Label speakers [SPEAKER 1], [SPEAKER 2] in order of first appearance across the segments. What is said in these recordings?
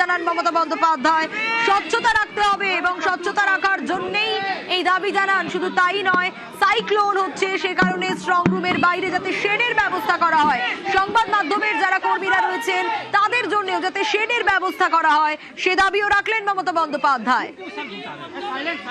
[SPEAKER 1] জানান মমতা বন্দ্যোপাধ্যায়। স্বচ্ছতা রাখতে হবে এবং স্বচ্ছতা রাখার জন্যই এই দাবি জানান। শুধু তাই নয়, সাইক্লোন হচ্ছে সে কারণে স্ট্রং রুমের বাইরে যাতে শেডের ব্যবস্থা করা হয়, সংবাদ মাধ্যমের যারা কর্মীরা রয়েছেন তাদের জন্যও যাতে শেডের ব্যবস্থা করা হয় সে দাবিও রাখলেন মমতা বন্দ্যোপাধ্যায়।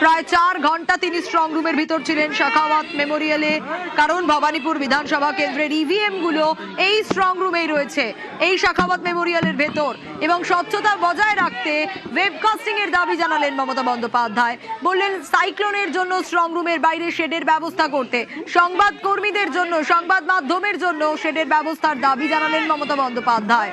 [SPEAKER 1] প্রায় 4 ঘন্টা তিনি স্ট্রং রুমের ভিতর ছিলেন শাখাওয়াত মেমোরিয়ালে, কারণ ভবানীপুর বিধানসভা কেন্দ্রের ইভিএম গুলো এই স্ট্রং রুমেই রয়েছে, এই শাখাওয়াত মেমোরিয়ালের ভেতর। এবং স্বচ্ছতা বজায় রাখতে ওয়েবকাস্টিং এর দাবি জানালেন মমতা বন্দ্যোপাধ্যায়। বললেন সাইক্লোনের জন্য স্ট্রং রুমের বাইরে শেডের ব্যবস্থা করতে, সংবাদ কর্মীদের জন্য, সংবাদ মাধ্যমের জন্য শেডের ব্যবস্থার দাবি জানালেন মমতা বন্দ্যোপাধ্যায়।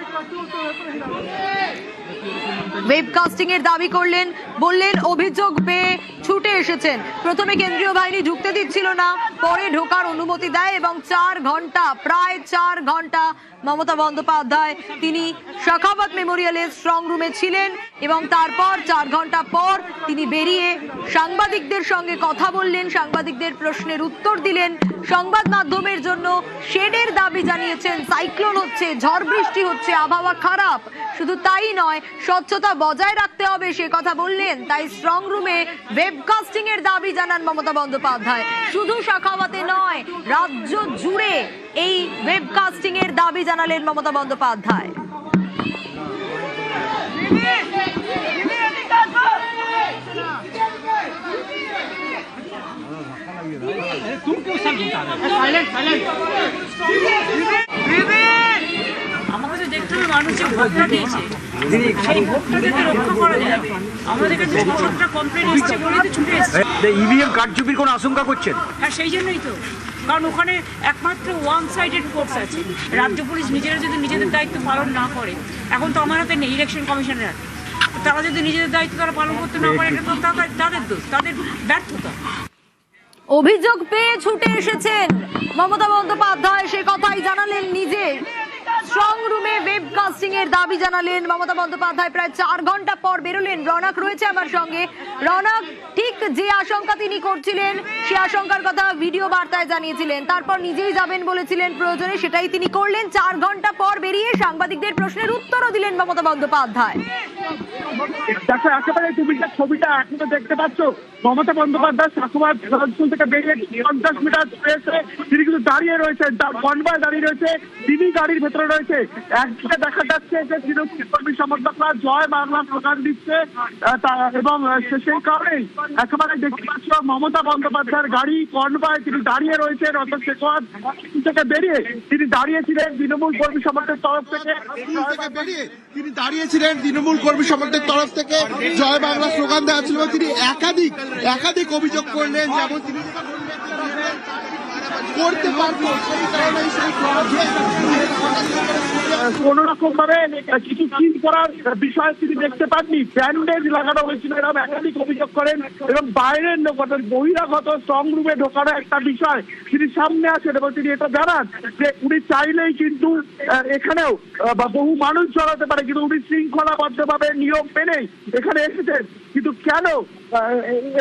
[SPEAKER 1] ওয়েবকাস্টিং এর দাবি করলেন, বললেন অভিযোগ পেয়ে ছুটে এসেছেন। প্রথমে কেন্দ্রীয় বাহিনী ঢুকতে দিচ্ছিল না, পরে ঢোকার অনুমতি দেয় এবং 4 ঘন্টা, প্রায় 4 ঘন্টা মমতা বন্দ্যোপাধ্যায় তিনি শাখাওয়াত মেমোরিয়ালের স্ট্রং রুমে ছিলেন এবং তারপর 4 ঘন্টা পর তিনি বেরিয়ে সাংবাদিকদের সঙ্গে কথা বললেন, সাংবাদিকদের প্রশ্নের উত্তর দিলেন। সংবাদ মাধ্যমের জন্য শেডের দাবি জানিয়েছেন। সাইক্লোন হচ্ছে, ঝড় বৃষ্টি হচ্ছে, আবহাওয়া খারাপ, শুধু তাই নয় স্বচ্ছতা বজায় রাখতে হবে সে কথা বললেন। তাই স্ট্রং রুমে ওয়েবকাস্টিং এর দাবি জানান মমতা বন্দ্যোপাধ্যায়। শুধু শাখাওয়াতে নয়, রাজ্য জুড়ে এই ওয়েবকাস্টিং এর দাবি জানালেন মমতা বন্দ্যোপাধ্যায়।
[SPEAKER 2] আমাদের দেখতে হবে মানুষ যে ভোটটা দিয়েছে সেই ভোটটা যাতে রক্ষা করা যাবে। আমাদের কাছে 6-7টা কমপ্লেন এসছে বলেই তো ছুটে এসছে।
[SPEAKER 3] ইভিএম কারচুপির কোনো আশঙ্কা করছেন?
[SPEAKER 2] হ্যাঁ, সেই জন্যই তো, কারণ ওখানে একমাত্র ওয়ান সাইডেড ফোর্স আছে। রাজ্য পুলিশ নিজেরা যদি নিজেদের দায়িত্ব পালন না করে, এখন তো আমার হাতে নেই, ইলেকশন কমিশনের হাতে, তারা যদি নিজেদের দায়িত্ব তারা পালন করতে না পারে, এটা তো তাদের দোষ, তাদের ব্যর্থতা।
[SPEAKER 1] অভিযোগ পেয়ে ছুটে এসেছেন মমতা বন্দ্যোপাধ্যায়, সে কথাই জানালেন নিজে। স্ট্রং রুমে ওয়েবকাস্টিং এর দাবি জানালেন মমতা বন্দ্যোপাধ্যায়। প্রায় 4 ঘন্টা পর বেরোলেন। রনক রয়েছে আমার সঙ্গে। রনক, ঠিক যে আশঙ্কা তিনি করছিলেন সে আশঙ্কার কথা ভিডিও বার্তায় জানিয়েছিলেন, তারপর নিজেই যাবেন বলেছিলেন প্রয়োজনে, সেটাই তিনি করলেন। 4 ঘন্টা পর বেরিয়ে সাংবাদিকদের প্রশ্নের উত্তরও দিলেন মমতা বন্দ্যোপাধ্যায়।
[SPEAKER 4] দেখো, একেবারে তুমি যে ছবিটা এখনো দেখতে পাচ্ছ, মমতা বন্দ্যোপাধ্যায় শাখাওয়াত স্কুল থেকে বেরিয়ে 50 মিটার এসে তিনি কিন্তু দাঁড়িয়ে রয়েছে, কনভয় দাঁড়িয়ে রয়েছে, তিনি গাড়ির ভেতরে রয়েছে। একদিকে দেখা যাচ্ছে যে তৃণমূল কর্মী সমর্থকরা জয় বাংলা স্লোগান দিচ্ছে এবং সেই কারণেই একেবারে দেখতে পাচ্ছ মমতা বন্দ্যোপাধ্যায়ের গাড়ি কনভয়, তিনি দাঁড়িয়ে রয়েছেন। অর্থাৎ শাখাওয়াত থেকে বেরিয়ে তিনি দাঁড়িয়েছিলেন তৃণমূল কর্মী সমর্থকের তরফ থেকে,
[SPEAKER 5] তিনি দাঁড়িয়েছিলেন তৃণমূল কর্মী সমর্থকের তরফ থেকে জয় বাংলা স্লোগান দেওয়া ছিল। তিনি একাধিক অভিযোগ করলেন, যেমন তিনি করতে পারবো
[SPEAKER 4] কোন রকম ভাবে কিছু চিন করার বিষয় তিনি দেখতে পাননি, ব্যান্ডেজ লাগানো হয়েছিল, এরকম একাধিক অভিযোগ করেন। এবং বাইরের বহিরাগত স্ট্রং রুমে ঢোকানো একটা বিষয় তিনি সামনে আসেন এবং তিনি এটা জানান যে উনি চাইলেই কিন্তু এখানেও বহু মানুষ জড়াতে পারে, কিন্তু উনি শৃঙ্খলাবদ্ধভাবে নিয়ম মেনেই এখানে এসেছেন। কিন্তু কেন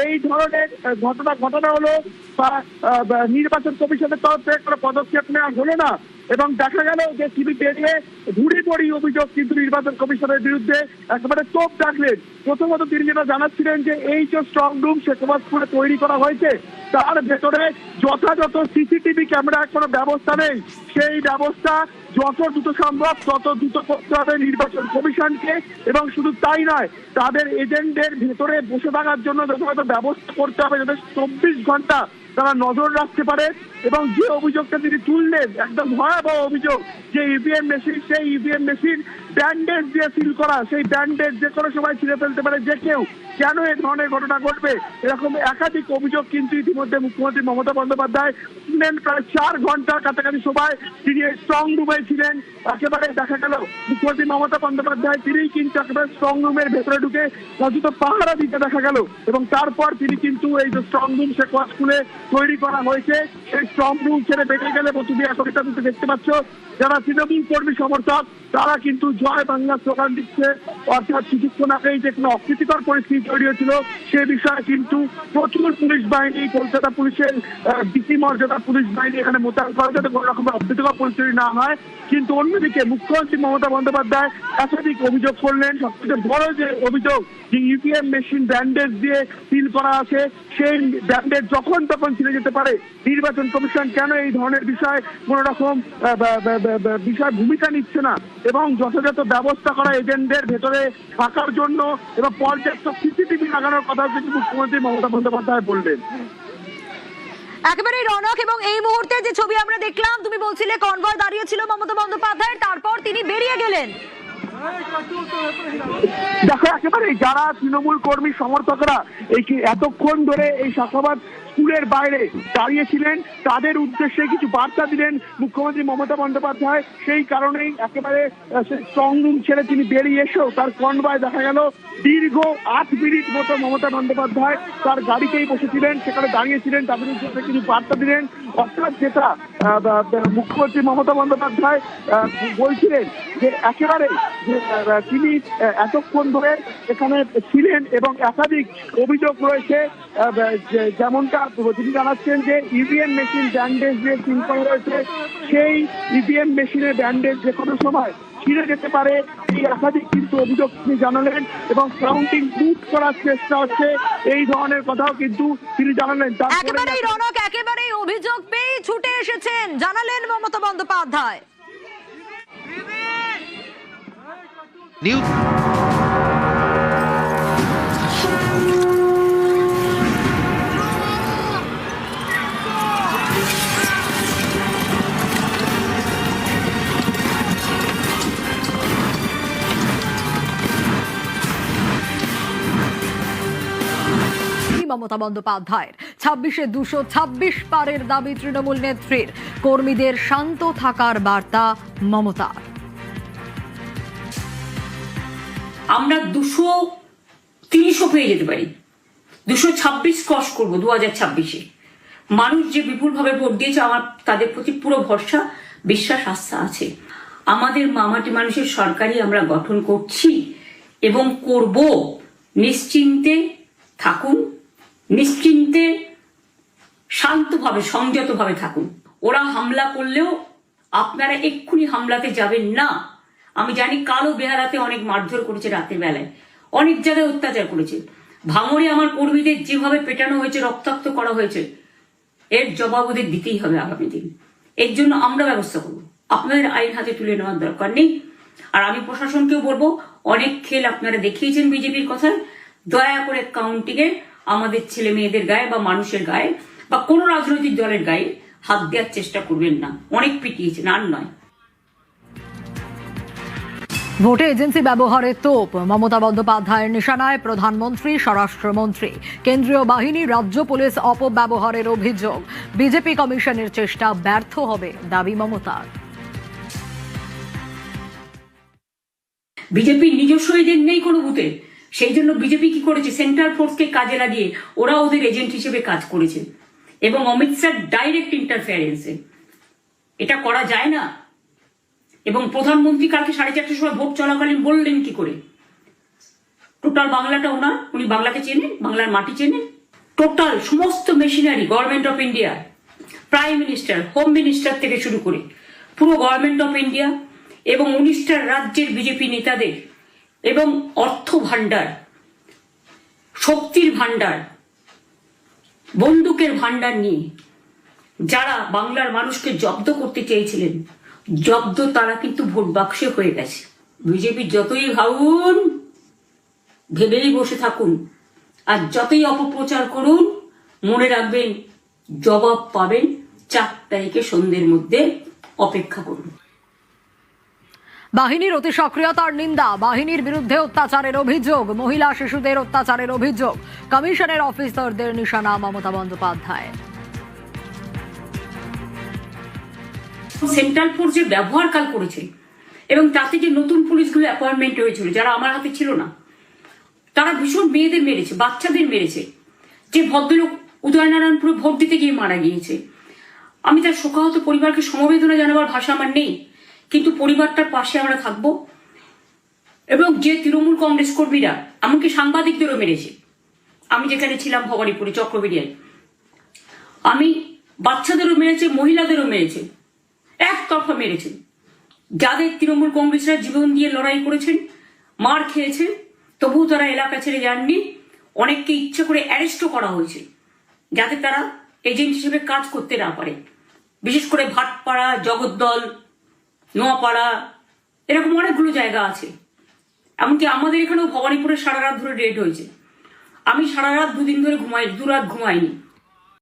[SPEAKER 4] এই ধরনের ঘটনা হলো বা নির্বাচন কমিশনের তরফ থেকে কোনো পদক্ষেপ নেওয়া হলো না এবং দেখা গেল যে তিনি বেরিয়ে ভুড়ি অভিযোগ কিন্তু নির্বাচন কমিশনের বিরুদ্ধে একেবারে তোপ ডাকলেন। প্রথমত তিনি যেটা জানাচ্ছিলেন যে এই যে স্ট্রং রুম শেখাওয়াতপুরে তৈরি করা হয়েছে তার ভেতরে যথাযথ সিসিটিভি ক্যামেরার কোনো ব্যবস্থা নেই, সেই ব্যবস্থা যত দ্রুত সম্ভব তত দ্রুত করতে হবে নির্বাচন কমিশনকে। এবং শুধু তাই নয়, তাদের এজেন্টদের ভেতরে বসে থাকার জন্য যথাযথ ব্যবস্থা করতে হবে, যাতে 24 ঘন্টা তারা নজর রাখতে পারে। এবং যে অভিযোগটা তিনি তুললেন, একদম ভয়াবহ অভিযোগ, যে ইভিএম মেশিন, সেই ইভিএম মেশিন ব্যান্ডেজ দিয়ে সিল করা, সেই ব্যান্ডেজ যে কোনো সময় ছিঁড়ে ফেলতে পারে যে কেউ, কেন এই ধরনের ঘটনা ঘটবে, এরকম একাধিক অভিযোগ কিন্তু ইতিমধ্যে মুখ্যমন্ত্রী মমতা বন্দ্যোপাধ্যায় শুনলেন। প্রায় 4 ঘন্টার কাছাকাছি সময় তিনি এই স্ট্রং রুমে ছিলেন। একেবারে দেখা গেল মুখ্যমন্ত্রী মমতা বন্দ্যোপাধ্যায় তিনিই কিন্তু একেবারে স্ট্রং রুমের ভেতরে ঢুকে রাজুত পাহারা দিতে দেখা গেল এবং তারপর তিনি কিন্তু এই যে স্ট্রং রুম শাখাওয়াত স্কুলে তৈরি করা হয়েছে। এই স্ট্রং রুম ছেড়ে বেরিয়ে গেলে তুমি এখন এটা দেখতে পাচ্ছ যারা তৃণমূল কর্মী সমর্থক তারা কিন্তু জয় বাংলা স্লোগান দিচ্ছে। অর্থাৎ কিছুক্ষণ আগেই যে কোনো অপ্রীতিকর পরিস্থিতি তৈরি হয়েছিল সে বিষয়ে কিন্তু প্রচুর পুলিশ বাহিনী, কলকাতা পুলিশের ডিসি মর্যাদা পুলিশ বাহিনী এখানে মোতায়েন করা যাতে কোনো রকমের অপ্রীতিকর পরিস্থিতি না হয়। কিন্তু অন্যদিকে মুখ্যমন্ত্রী মমতা বন্দ্যোপাধ্যায় একাধিক অভিযোগ করলেন। সবথেকে বড় যে অভিযোগ, যে ইভিএম মেশিন ব্যান্ডেজ দিয়ে সিল করা আছে, সেই ব্যান্ডেজ যখন তখন ছিঁড়ে যেতে পারে। নির্বাচন কমিশন কেন এই ধরনের বিষয় কোন রকম বিষয় ভূমিকা নিচ্ছে না এবং যথাযথ ব্যবস্থা করা এজেন্টদের ভেতরে থাকার জন্য এবং পর্যাপ্ত সিসিটিভি লাগানোর কথা কিন্তু মুখ্যমন্ত্রী মমতা বন্দ্যোপাধ্যায় বললেন।
[SPEAKER 1] একেবারেই রনক, এবং এই মুহূর্তে যে ছবি আমরা দেখলাম, তুমি বলছিলে কনভয় দাঁড়িয়ে ছিল মমতা বন্দ্যোপাধ্যায়, তারপর তিনি বেরিয়ে গেলেন।
[SPEAKER 4] দেখো একেবারে যারা তৃণমূল কর্মী সমর্থকরা এই এতক্ষণ ধরে এই শাখাবাদ স্কুলের বাইরে দাঁড়িয়েছিলেন তাদের উদ্দেশ্যে কিছু বার্তা দিলেন মুখ্যমন্ত্রী মমতা বন্দ্যোপাধ্যায়। সেই কারণেই একেবারে স্ট্রং রুম ছেড়ে তিনি বেরিয়ে এসেও তার কনভয় দেখা গেল দীর্ঘ 8 মিনিট মতো মমতা বন্দ্যোপাধ্যায় তার গাড়িতেই বসেছিলেন, সেখানে দাঁড়িয়েছিলেন, তাদের উদ্দেশ্যে কিছু বার্তা দিলেন। অর্থাৎ যেটা মুখ্যমন্ত্রী মমতা বন্দ্যোপাধ্যায় বলছিলেন যে একেবারে তিনি এতক্ষণ ধরে এখানে ছিলেন এবং একাধিক অভিযোগ রয়েছে, যেমনটা তিনি জানাচ্ছেন যে ইভিএম মেশিন ব্যান্ডেজ দিয়ে সিল করা রয়েছে, সেই ইভিএম মেশিনের ব্যান্ডেজ যে কোনো সময় ছিঁড়ে যেতে পারে, এই একাধিক কিন্তু অভিযোগ তিনি জানালেন এবং কাউন্টিং বুথ করার চেষ্টা হচ্ছে এই ধরনের কথাও কিন্তু তিনি জানালেন।
[SPEAKER 1] একেবারেই রনক, একেবারেই অভিযোগ পেয়ে ছুটে এসেছেন জানালেন মমতা বন্দ্যোপাধ্যায়।
[SPEAKER 6] নিউজ
[SPEAKER 1] মমতা বন্দ্যোপাধ্যায়ের 26-এ 226 পারের দাবি তৃণমূল নেত্রীর, কর্মীদের শান্ত থাকার বার্তা মমতার।
[SPEAKER 2] আমরা 230ও পেয়ে যেতে পারি, 226 ক্রস করবো 2026-এ। মানুষ যে বিপুলভাবে ভোট দিয়েছে, আমার তাদের প্রতি পুরো ভরসা, বিশ্বাস, আস্থা আছে। আমাদের মামাটি মানুষের সরকারই আমরা গঠন করছি এবং করব। নিশ্চিন্তে থাকুন, নিশ্চিন্তে শান্তভাবে সংযতভাবে থাকুন। ওরা হামলা করলেও আপনারা এক্ষুনি হামলাতে যাবেন না। আমি জানি কালো বেহারাতে অনেক মারধর করেছে, রাতের বেলায় অনেক জায়গায় অত্যাচার করেছে। ভাঙড়ে আমার কর্মীদের যেভাবে পেটানো হয়েছে, রক্তাক্ত করা হয়েছে, এর জবাব ওদের দিতেই হবে আগামী দিন। এর জন্য আমরা ব্যবস্থা করব, আপনাদের আইন হাতে তুলে নেওয়ার দরকার নেই। আর আমি প্রশাসনকেও বলবো, অনেক খেল আপনারা দেখিয়েছেন বিজেপির কথায়, দয়া করে কাউন্টিংয়ে আমাদের ছেলে মেয়েদের গায়ে বা মানুষের গায়ে বা কোনো রাজনৈতিক দলের গায়ে হাত দেওয়ার চেষ্টা করবেন না। অনেক পিটিয়েছেন, আর নয়।
[SPEAKER 1] ভোটে এজেন্সি ব্যবহারের তোপ মমতা বন্দ্যোপাধ্যায়ের নিশানায় প্রধানমন্ত্রী, স্বরাষ্ট্রমন্ত্রী, কেন্দ্রীয় বাহিনী, রাজ্য পুলিশ অপব্যবহারের অভিযোগ। বিজেপি কমিশনের চেষ্টা ব্যর্থ হবে দাবি মমতার।
[SPEAKER 2] বিজেপির নিজস্ব এজেন্ট নেই কোনো বুথে, সেই জন্য বিজেপি কি করেছে, সেন্ট্রাল ফোর্সকে কাজে লাগিয়ে ওরা ওদের এজেন্ট হিসেবে কাজ করেছে এবং অমিত শাহ ডাইরেক্ট ইন্টারফেয়ারেন্সে। এটা করা যায় না। এবং প্রধানমন্ত্রী কালকে 4:30টার সময় ভোট চলাকালীন বললেন কি করে, টোটাল বাংলাটা ওনার, উনি বাংলাকে চেনেন, বাংলার মাটি চেনেন। টোটাল সমস্ত machinery government of India, prime minister, home minister থেকে শুরু করে পুরো গভর্নমেন্ট অফ ইন্ডিয়া এবং 19টা রাজ্যের বিজেপি নেতাদের এবং অর্থ ভান্ডার, শক্তির ভান্ডার, বন্দুকের ভান্ডার নিয়ে যারা বাংলার মানুষকে জব্দ করতে চেয়েছিলেন, জব্দ তারা কিন্তু ভোট বাক্সে হয়ে গেছে। বিজেপি যতই ভাবুন, ভেবেই বসে থাকুন আর যতই অপপ্রচার করুন, মনে রাখবেন জবাব পাবেন 4 তারিখে সন্ধ্যের মধ্যে। অপেক্ষা করুন।
[SPEAKER 1] বাহিনীর অতি সক্রিয়তার নিন্দা, বাহিনীর বিরুদ্ধে অত্যাচারের অভিযোগ, মহিলা শিশুদের অত্যাচারের অভিযোগ, কমিশনের অফিসারদের নিশানা মমতা বন্দ্যোপাধ্যায়।
[SPEAKER 2] সেন্ট্রাল ফোর্স যে ব্যবহার কাল করেছে এবং তাতে যে নতুন পুলিশগুলো অ্যাপয়েন্টমেন্ট হয়েছিল, যারা আমার হাতে ছিল না, তারা ভীষণ মেয়েদের মেরেছে, বাচ্চাদের মেরেছে। যে ভদ্রলোক
[SPEAKER 7] উদয়নারায়ণপুরে ভোট দিতে গিয়ে মারা গিয়েছে। আমি তার শোকাহত পরিবারকে সমবেদনা জানাবার ভাষা আমার নেই, কিন্তু পরিবারটার পাশে আমরা থাকবো। এবং যে তৃণমূল কংগ্রেস কর্মীরা এমনকি সাংবাদিকদেরও মেরেছে, আমি যেখানে ছিলাম ভবানীপুরে চক্রবেড়িয়ায়, আমি বাচ্চাদেরও মেরেছে, মহিলাদেরও মেরেছে, একতরফা মেরেছে। যাদের তৃণমূল কংগ্রেসরা জীবন দিয়ে লড়াই করেছেন, মার খেয়েছে, তবুও তারা এলাকা ছেড়ে যাননি। অনেককে ইচ্ছে করে অ্যারেস্টও করা হয়েছে যাতে তারা এজেন্ট হিসেবে কাজ করতে না পারে। বিশেষ করে ভাটপাড়া, জগদ্দল, নোয়াপাড়া, এরকম অনেকগুলো জায়গা আছে। এমনকি আমাদের এখানেও ভবানীপুরে সারা রাত ধরে রেড হয়েছে। আমি সারা রাত 2 দিন ধরে দু রাত ঘুমাইনি।